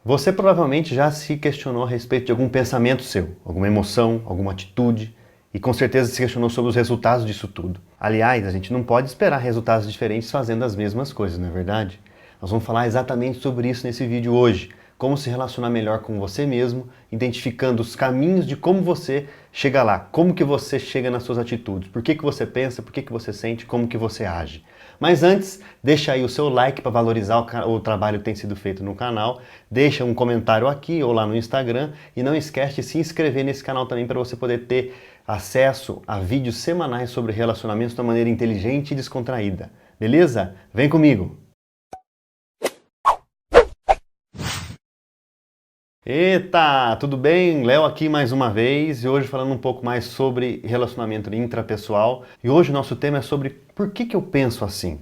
Você provavelmente já se questionou a respeito de algum pensamento seu, alguma emoção, alguma atitude, e com certeza se questionou sobre os resultados disso tudo. Aliás, a gente não pode esperar resultados diferentes fazendo as mesmas coisas, não é verdade? Nós vamos falar exatamente sobre isso nesse vídeo hoje. Como se relacionar melhor com você mesmo, identificando os caminhos de como você chega lá, como que você chega nas suas atitudes, por que você pensa, por que você sente, como que você age. Mas antes, deixa aí o seu like para valorizar o trabalho que tem sido feito no canal, deixa um comentário aqui ou lá no Instagram e não esquece de se inscrever nesse canal também para você poder ter acesso a vídeos semanais sobre relacionamentos de uma maneira inteligente e descontraída. Beleza? Vem comigo! Eita, tudo bem? Léo aqui mais uma vez e hoje falando um pouco mais sobre relacionamento intrapessoal. E hoje o nosso tema é sobre por que eu penso assim.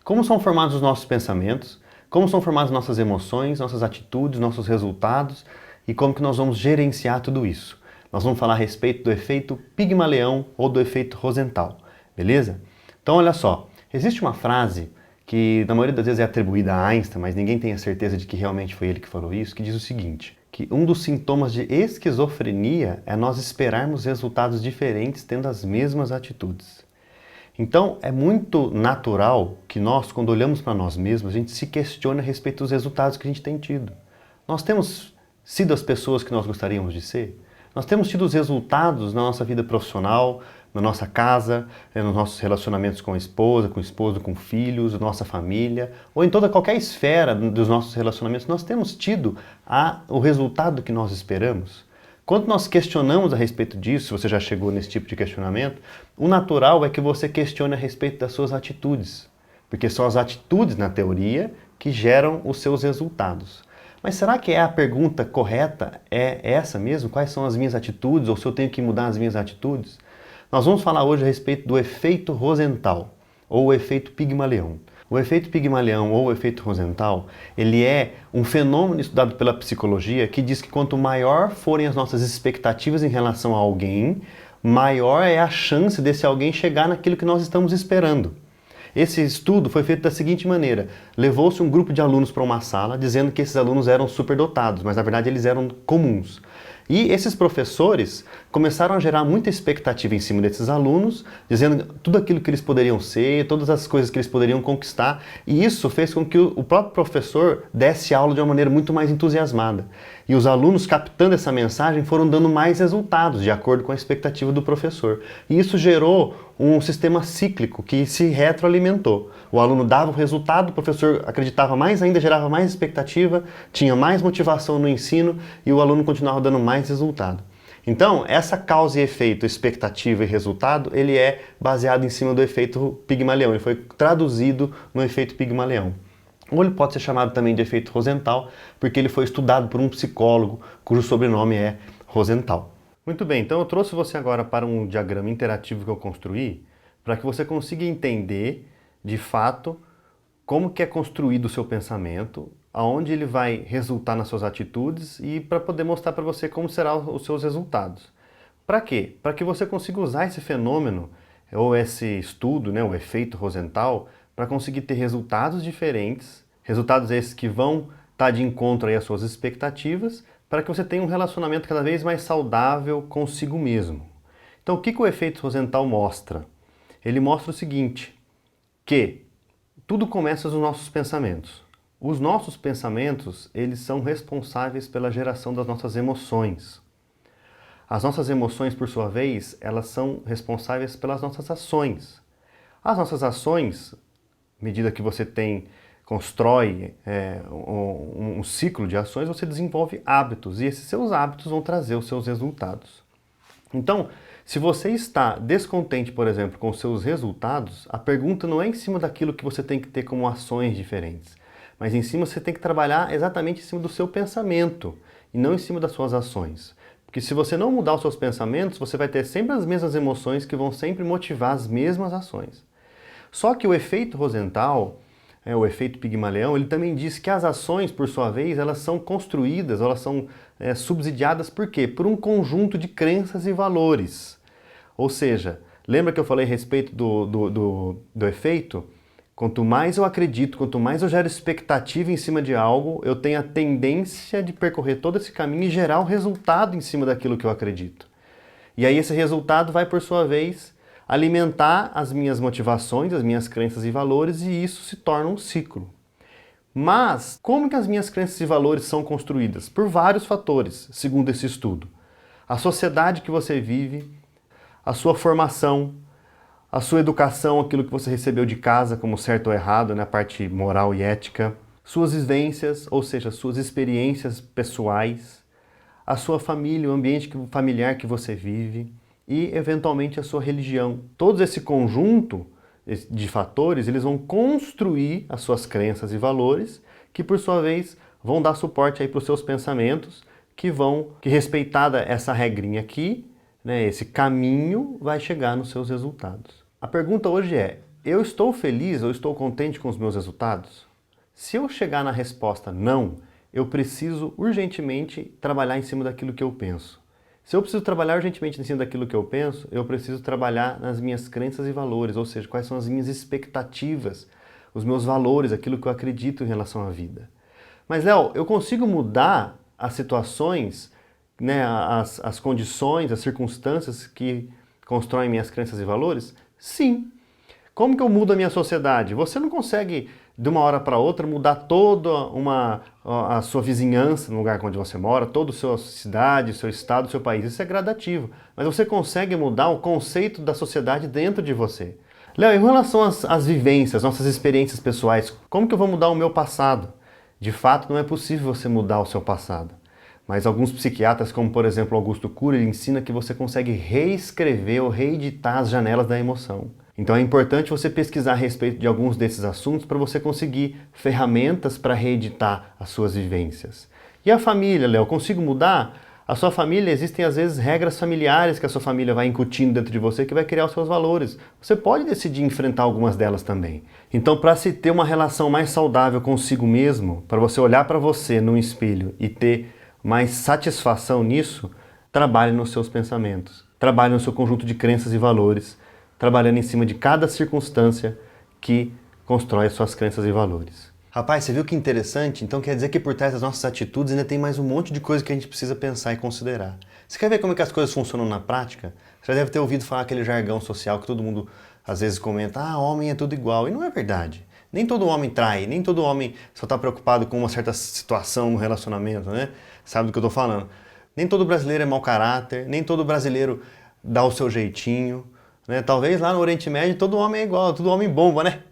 Como são formados os nossos pensamentos, como são formadas nossas emoções, nossas atitudes, nossos resultados e como que nós vamos gerenciar tudo isso. Nós vamos falar a respeito do efeito Pigmaleão ou do efeito Rosenthal, beleza? Então olha só, existe uma frase que na maioria das vezes é atribuída a Einstein, mas ninguém tem a certeza de que realmente foi ele que falou isso, que diz o seguinte, que um dos sintomas de esquizofrenia é nós esperarmos resultados diferentes tendo as mesmas atitudes. Então, é muito natural que nós, quando olhamos para nós mesmos, a gente se questione a respeito dos resultados que a gente tem tido. Nós temos sido as pessoas que nós gostaríamos de ser? Nós temos tido os resultados na nossa vida profissional, na nossa casa, nos nossos relacionamentos com a esposa, com o esposo, com filhos, nossa família, ou em toda qualquer esfera dos nossos relacionamentos, nós temos tido o resultado que nós esperamos? Quando nós questionamos a respeito disso, se você já chegou nesse tipo de questionamento, o natural é que você questione a respeito das suas atitudes, porque são as atitudes, na teoria, que geram os seus resultados. Mas será que a pergunta correta é essa mesmo? Quais são as minhas atitudes, ou se eu tenho que mudar as minhas atitudes? Nós vamos falar hoje a respeito do efeito Rosenthal, ou o efeito Pigmaleão. O efeito Pigmaleão ou o efeito Rosenthal, ele é um fenômeno estudado pela psicologia que diz que quanto maior forem as nossas expectativas em relação a alguém, maior é a chance desse alguém chegar naquilo que nós estamos esperando. Esse estudo foi feito da seguinte maneira: levou-se um grupo de alunos para uma sala dizendo que esses alunos eram superdotados, mas na verdade eles eram comuns. E esses professores começaram a gerar muita expectativa em cima desses alunos, dizendo tudo aquilo que eles poderiam ser, todas as coisas que eles poderiam conquistar, e isso fez com que o próprio professor desse aula de uma maneira muito mais entusiasmada. E os alunos, captando essa mensagem, foram dando mais resultados, de acordo com a expectativa do professor. E isso gerou um sistema cíclico que se retroalimentou. O aluno dava o resultado, o professor acreditava mais ainda, gerava mais expectativa, tinha mais motivação no ensino e o aluno continuava dando mais resultado. Então, essa causa e efeito, expectativa e resultado, ele é baseado em cima do efeito Pigmaleão. Ele foi traduzido no efeito Pigmaleão. Ou ele pode ser chamado também de efeito Rosenthal, porque ele foi estudado por um psicólogo cujo sobrenome é Rosenthal. Muito bem, então eu trouxe você agora para um diagrama interativo que eu construí, para que você consiga entender, de fato, como que é construído o seu pensamento, aonde ele vai resultar nas suas atitudes e para poder mostrar para você como serão os seus resultados. Para quê? Para que você consiga usar esse fenômeno, ou esse estudo, né, o efeito Rosenthal, para conseguir ter resultados diferentes, resultados esses que vão estar de encontro aí às suas expectativas, para que você tenha um relacionamento cada vez mais saudável consigo mesmo. Então o que o efeito Rosenthal mostra? Ele mostra o seguinte, que tudo começa nos nossos pensamentos. Os nossos pensamentos, eles são responsáveis pela geração das nossas emoções. As nossas emoções, por sua vez, elas são responsáveis pelas nossas ações. As nossas ações, à medida que você constrói um ciclo de ações, você desenvolve hábitos e esses seus hábitos vão trazer os seus resultados. Então, se você está descontente, por exemplo, com os seus resultados, a pergunta não é em cima daquilo que você tem que ter como ações diferentes, mas em cima você tem que trabalhar exatamente em cima do seu pensamento e não em cima das suas ações. Porque se você não mudar os seus pensamentos, você vai ter sempre as mesmas emoções que vão sempre motivar as mesmas ações. Só que o efeito Rosenthal, o efeito Pigmaleão, ele também diz que as ações, por sua vez, elas são construídas, elas são subsidiadas por quê? Por um conjunto de crenças e valores. Ou seja, lembra que eu falei a respeito do efeito? Quanto mais eu acredito, quanto mais eu gero expectativa em cima de algo, eu tenho a tendência de percorrer todo esse caminho e gerar um resultado em cima daquilo que eu acredito. E aí esse resultado vai, por sua vez, alimentar as minhas motivações, as minhas crenças e valores, e isso se torna um ciclo. Mas como que as minhas crenças e valores são construídas? Por vários fatores, segundo esse estudo. A sociedade que você vive, a sua formação, a sua educação, aquilo que você recebeu de casa como certo ou errado, na parte moral e ética, suas vivências, ou seja, suas experiências pessoais, a sua família, o ambiente familiar que você vive e, eventualmente, a sua religião. Todo esse conjunto de fatores, eles vão construir as suas crenças e valores, que, por sua vez, vão dar suporte aí para os seus pensamentos, que respeitada essa regrinha aqui, né, esse caminho vai chegar nos seus resultados. A pergunta hoje é: eu estou feliz ou estou contente com os meus resultados? Se eu chegar na resposta não, eu preciso urgentemente trabalhar em cima daquilo que eu penso. Se eu preciso trabalhar urgentemente em cima daquilo que eu penso, eu preciso trabalhar nas minhas crenças e valores, ou seja, quais são as minhas expectativas, os meus valores, aquilo que eu acredito em relação à vida. Mas, Léo, eu consigo mudar as situações, né, as condições, as circunstâncias que constroem minhas crenças e valores? Sim. Como que eu mudo a minha sociedade? Você não consegue, de uma hora para outra, mudar toda a sua vizinhança no lugar onde você mora, toda a sua cidade, seu estado, seu país. Isso é gradativo. Mas você consegue mudar o conceito da sociedade dentro de você. Léo, em relação às vivências, nossas experiências pessoais, como que eu vou mudar o meu passado? De fato, não é possível você mudar o seu passado. Mas alguns psiquiatras, como por exemplo Augusto Cury, ele ensina que você consegue reescrever ou reeditar as janelas da emoção. Então é importante você pesquisar a respeito de alguns desses assuntos para você conseguir ferramentas para reeditar as suas vivências. E a família, Léo, consigo mudar? A sua família, existem às vezes regras familiares que a sua família vai incutindo dentro de você que vai criar os seus valores. Você pode decidir enfrentar algumas delas também. Então, para se ter uma relação mais saudável consigo mesmo, para você olhar para você no espelho e ter mais satisfação nisso, trabalhe nos seus pensamentos, trabalhe no seu conjunto de crenças e valores, trabalhando em cima de cada circunstância que constrói as suas crenças e valores. Rapaz, você viu que interessante? Então quer dizer que por trás das nossas atitudes ainda tem mais um monte de coisa que a gente precisa pensar e considerar. Você quer ver como é que as coisas funcionam na prática? Você já deve ter ouvido falar aquele jargão social que todo mundo às vezes comenta: ah, homem é tudo igual. E não é verdade. Nem todo homem trai, nem todo homem só está preocupado com uma certa situação no relacionamento, né? Sabe do que eu estou falando? Nem todo brasileiro é mau caráter, nem todo brasileiro dá o seu jeitinho, né? Talvez lá no Oriente Médio todo homem é igual, todo homem bomba, né?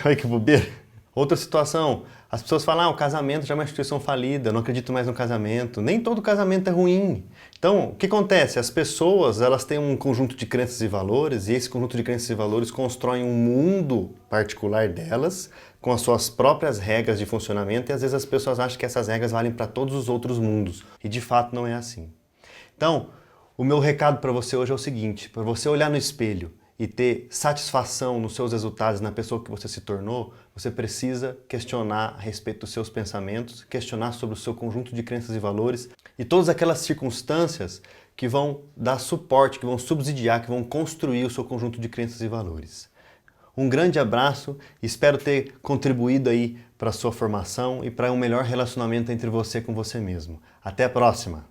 Olha que bobeira. Outra situação, as pessoas falam: ah, o casamento já é uma instituição falida, eu não acredito mais no casamento. Nem todo casamento é ruim. Então, o que acontece? As pessoas, elas têm um conjunto de crenças e valores, e esse conjunto de crenças e valores constroem um mundo particular delas, com as suas próprias regras de funcionamento, e às vezes as pessoas acham que essas regras valem para todos os outros mundos. E de fato não é assim. Então, o meu recado para você hoje é o seguinte: para você olhar no espelho e ter satisfação nos seus resultados, na pessoa que você se tornou, você precisa questionar a respeito dos seus pensamentos, questionar sobre o seu conjunto de crenças e valores e todas aquelas circunstâncias que vão dar suporte, que vão subsidiar, que vão construir o seu conjunto de crenças e valores. Um grande abraço, espero ter contribuído aí para a sua formação e para um melhor relacionamento entre você com você mesmo. Até a próxima!